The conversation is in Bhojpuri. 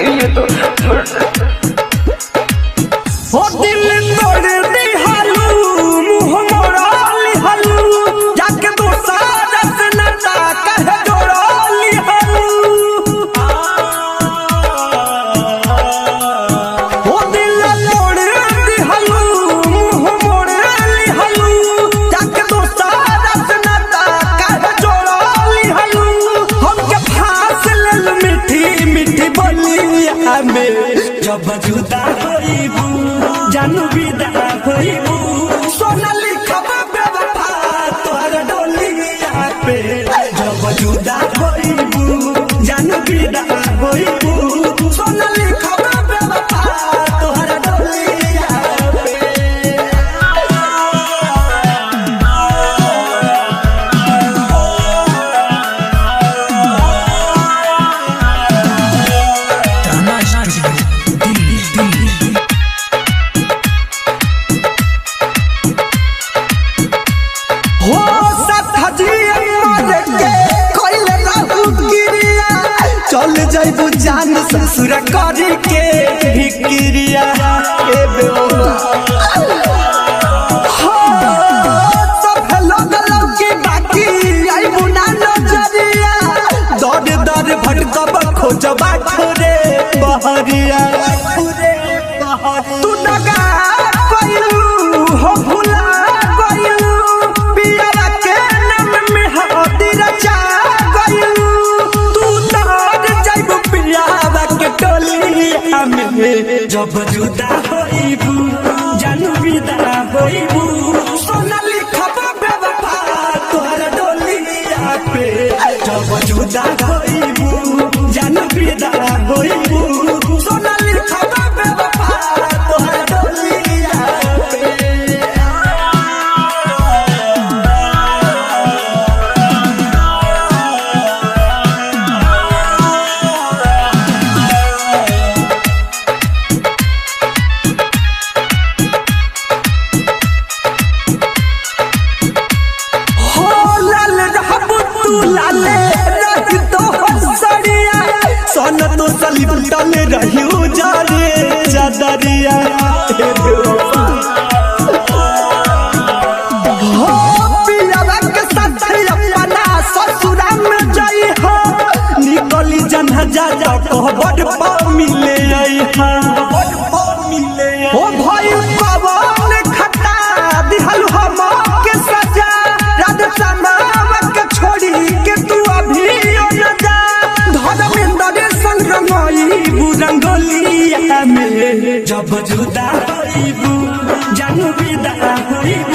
ये तो हो दिल तोड़ दी हालू मुँह मोड़ा ली हालू जाके दूसरा से नटा कह जोड़ा ली हालू हो दिल तोड़ दी हालू मुँह मोड़ा ली हालू जाके दूसरा से नटा कह जोड़ा ली हालू हमके फांस ले मीठी मीठी बोलिया में जब जुदा होइबू जानू विदा होइबू सोनाली खबर बेवफा तोहर डोलिया पे जब जुदा होइबू जानू विदा होइबू सोनाली खबर बेवफा तोहर डोलिया पे हो चल जाइबू जान ससुर करी के भिक्रिया ए बेवफा हो सब लोग लौकी बाकी आइबू ना नजरिया दर दर भटकब खोजबा ठोरे बहरिया तू दगा कइलू हो भुला गइलू पिया के नाम में हदी रचा गइलू तू दर जाइबू पिया के टोलिया में जब जुदा होइबू जानू विदा होइबू सोनाली खबर बेवफा तोहर डोलिया पे जब जुदा होइबू जानू विदा होइबू सोनाली खबर बेवफा तोहर डोलिया पे हो लाल रहबू तू लाले रही तो हसड़िया सन तो सलिपटल रही उजारे चादरिया हे बेवफा हो पियावा के साथ अपना ससुरा में जाई हो निकली जनहजा जा तो बड़ पा मिले आई हा हो भाई पवन खटा दिहल हम के सजा रात समाव के छोड़ी के तू अभी न जा धर्मेंद्र संग रंगई बुरंगोलिया में जब जुदा होइबू जानू विदा होइबू